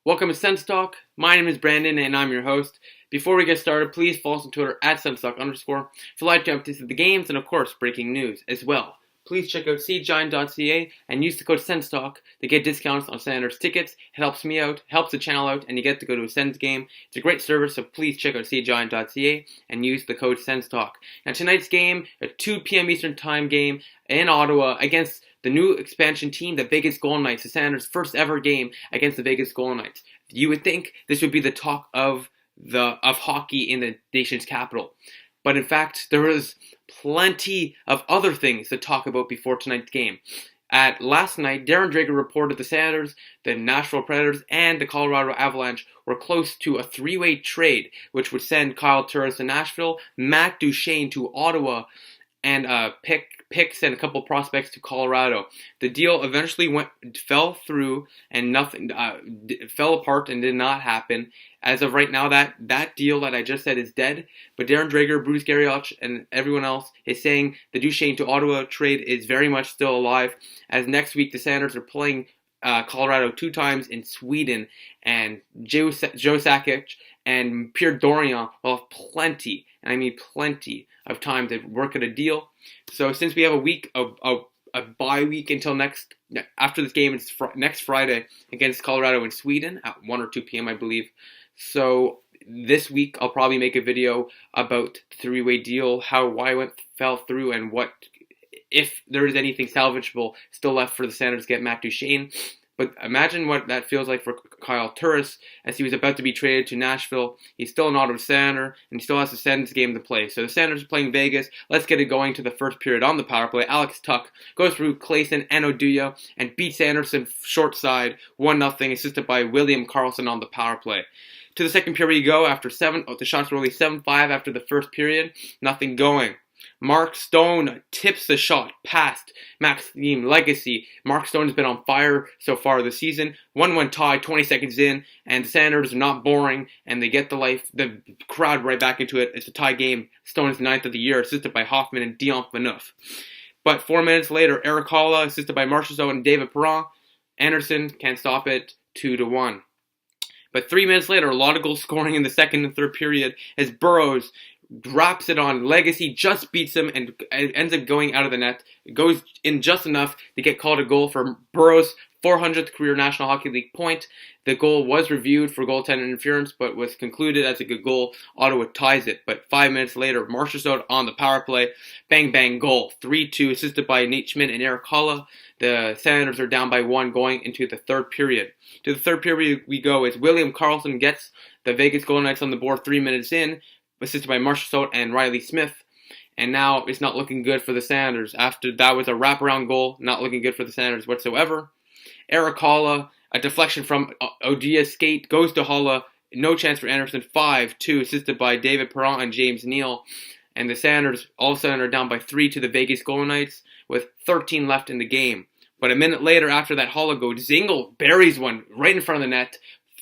Welcome to SENS Talk. My name is Brandon and I'm your host. Before we get started, please follow us on Twitter at SensTalk_ for live updates of the games and of course breaking news as well. Please check out cgiant.ca and use the code SENSTALK to get discounts on Senators tickets. It helps me out, helps the channel out, and you get to go to a Sens game. It's a great service, so please check out cgiant.ca and use the code SENSTALK. Now tonight's game, a 2 p.m. Eastern Time game in Ottawa against the new expansion team, the Vegas-Golden Knights, the Senators' first ever game against the Vegas-Golden Knights. You would think this would be the talk of hockey in the nation's capital. But in fact, there was plenty of other things to talk about before tonight's game. Last night, Darren Dreger reported the Senators, the Nashville Predators, and the Colorado Avalanche were close to a three-way trade, which would send Kyle Turris to Nashville, Matt Duchene to Ottawa, and picks and a couple prospects to Colorado. The deal eventually fell through and nothing fell apart and did not happen. As of right now, that deal that I just said is dead. But Darren Dreger, Bruce Garrioch, and everyone else is saying the Duchene to Ottawa trade is very much still alive. As next week the Senators are playing Colorado 2 times in Sweden, and Joe Sakic and Pierre Dorion will have plenty, and I mean plenty, of time to work at a deal. So since we have a week, a bye week until after this game, it's next Friday against Colorado in Sweden at 1 or 2 p.m. I believe. So this week I'll probably make a video about the three-way deal, why it fell through, and what if there is anything salvageable still left for the Senators to get Matt Duchene. But imagine what that feels like for Kyle Turris as he was about to be traded to Nashville. He's still an Ottawa Senator, and he still has a Sens game to play. So the Senators are playing Vegas. Let's get it going to the first period on the power play. Alex Tuch goes through Clayson and Oduya and beats Anderson short side 1-0, assisted by William Karlsson on the power play. To the second period we go after the shots were only 7-5 after the first period. Nothing going. Mark Stone tips the shot past Maxime Legacy. Mark Stone has been on fire so far this season. 1-1 tie, 20 seconds in, and the Senators are not boring, and they get the crowd right back into it. It's a tie game. Stone is 9th of the year, assisted by Hoffman and Dion Phaneuf. But 4 minutes later, Eric Holla, assisted by Marchessault and David Perron. Anderson can't stop it, 2-1. But 3 minutes later, a lot of goal scoring in the second and third period as Burrows drops it on. Legacy just beats him and ends up going out of the net. It goes in just enough to get called a goal for Burrows' 400th career National Hockey League point. The goal was reviewed for goaltender interference, but was concluded as a good goal. Ottawa ties it, but 5 minutes later, Marchessault on the power play. Bang, bang, goal. 3-2, assisted by Nate Schmidt and Eric Holla. The Senators are down by 1 going into the third period. To the third period we go as William Karlsson gets the Vegas Golden Knights on the board 3 minutes in, assisted by Marchessault and Riley Smith. And now it's not looking good for the Senators. After that was a wraparound goal, not looking good for the Senators whatsoever. Eric Holla, a deflection from Odia's skate, goes to Holla. No chance for Anderson. 5-2, assisted by David Perron and James Neal. And the Senators all of a sudden are down by 3 to the Vegas Golden Knights with 13 left in the game. But a minute later, after that Holla goal, Zingle buries one right in front of the net.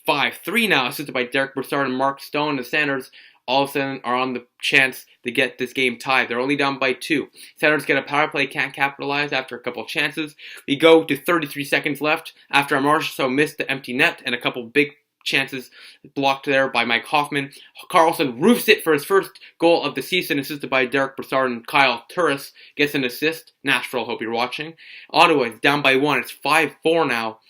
5-3 now, assisted by Derek Brassard and Mark Stone. The Senators all of a sudden are on the chance to get this game tied. They're only down by 2. Senators get a power play, can't capitalize after a couple of chances. We go to 33 seconds left after Marchessault missed the empty net and a couple big chances blocked there by Mike Hoffman. Karlsson roofs it for his first goal of the season, assisted by Derek Brassard, and Kyle Turris gets an assist. Nashville, hope you're watching. Ottawa is down by 1. It's 5-4 now.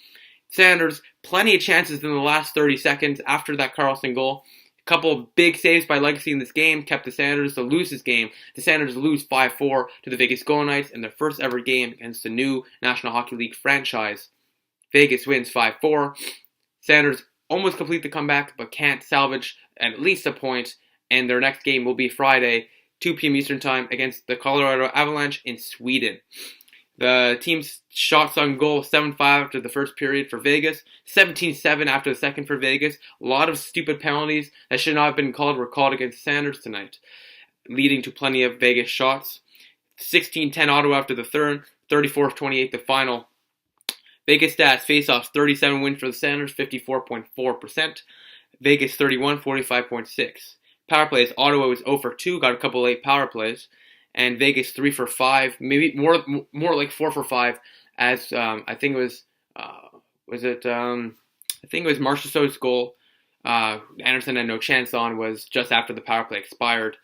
Senators, plenty of chances in the last 30 seconds after that Karlsson goal. Couple of big saves by Legacy in this game kept the Senators to lose this game. The Senators lose 5-4 to the Vegas Golden Knights in their first ever game against the new National Hockey League franchise. Vegas wins 5-4. Senators almost complete the comeback but can't salvage at least a point, and their next game will be Friday, 2 p.m. Eastern Time against the Colorado Avalanche in Sweden. The team's shots on goal, 7-5 after the first period for Vegas, 17-7 after the second for Vegas. A lot of stupid penalties that should not have been called were called against the Senators tonight, leading to plenty of Vegas shots. 16-10 Ottawa after the third, 34-28 the final. Vegas stats, face-offs, 37 wins for the Senators, 54.4%. Vegas 31, 45.6. Power plays, Ottawa was 0 for 2, got a couple late power plays. And Vegas 3 for 5, maybe more like 4 for 5, as I think it was I think it was Marchessault's goal. Anderson had no chance on was just after the power play expired.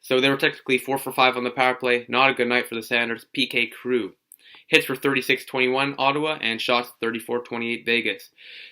So they were technically 4 for 5 on the power play. Not a good night for the Sanders. PK crew. Hits for 36-21 Ottawa and shots 34-28 Vegas.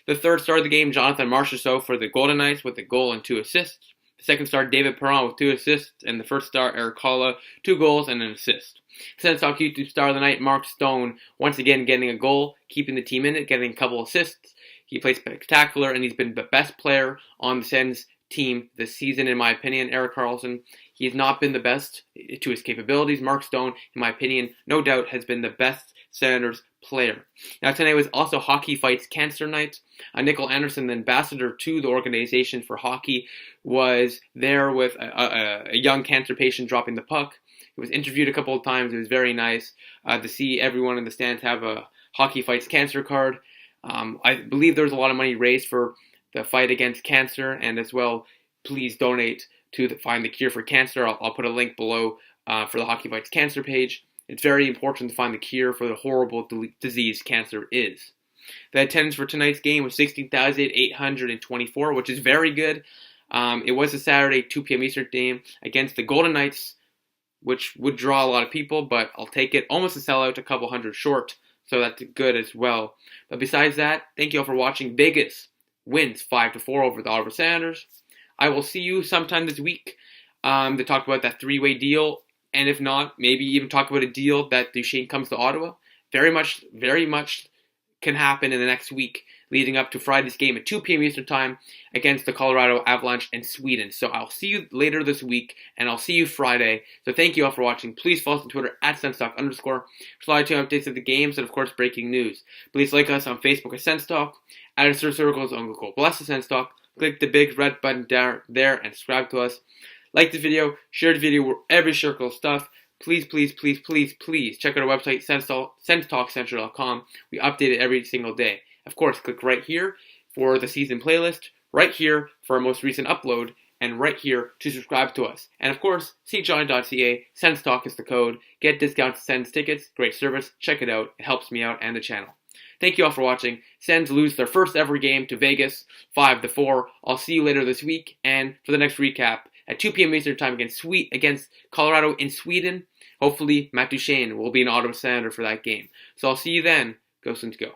The third star of the game, Jonathan Marchessault for the Golden Knights with a goal and 2 assists. The second star, David Perron with 2 assists. And the first star, Eric Holla, 2 goals and an assist. SENS YouTube star of the night, Mark Stone, once again getting a goal, keeping the team in it, getting a couple assists. He plays spectacular, and he's been the best player on the SENS team this season, in my opinion. Erik Karlsson, he's not been the best to his capabilities. Mark Stone, in my opinion, no doubt has been the best Senators player. Now, tonight was also Hockey Fights Cancer Night. Nickel Anderson, the ambassador to the Organization for Hockey, was there with a young cancer patient dropping the puck. He was interviewed a couple of times. It was very nice to see everyone in the stands have a Hockey Fights Cancer card. I believe there's a lot of money raised for the fight against cancer, and as well, please donate to find the cure for cancer. I'll put a link below for the Hockey Fights Cancer page. It's very important to find the cure for the horrible disease cancer is. The attendance for tonight's game was 16,824, which is very good. It was a Saturday 2 p.m. Eastern game against the Golden Knights, which would draw a lot of people, but I'll take it. Almost a sellout, a couple hundred short, so that's good as well. But besides that, thank you all for watching. Vegas wins 5-4 over the Ottawa Senators. I will see you sometime this week to talk about that 3-way deal, and if not, maybe even talk about a deal that Duchesne comes to Ottawa. Very much can happen in the next week leading up to Friday's game at 2 p.m. Eastern Time against the Colorado Avalanche and Sweden. So I'll see you later this week, and I'll see you Friday. So thank you all for watching. Please follow us on Twitter at SensTalk_ for live updates of the games and, of course, breaking news. Please like us on Facebook at SensTalk, add us to our circles on Google Plus at SensTalk, click the big red button down there and subscribe to us. Like the video, share the video wherever you circle stuff. Please check out our website, SensTalkCentral.com. We update it every single day. Of course, click right here for the season playlist, right here for our most recent upload, and right here to subscribe to us. And of course, see Johnny.ca, SensTalk is the code. Get discounts to Sens tickets, great service, check it out. It helps me out and the channel. Thank you all for watching. Sens lose their first ever game to Vegas, 5-4. I'll see you later this week, and for the next recap, at 2 p.m. Eastern Time against Colorado in Sweden. Hopefully, Matt Duchesne will be an Ottawa Senator for that game. So I'll see you then. Go Sens, go.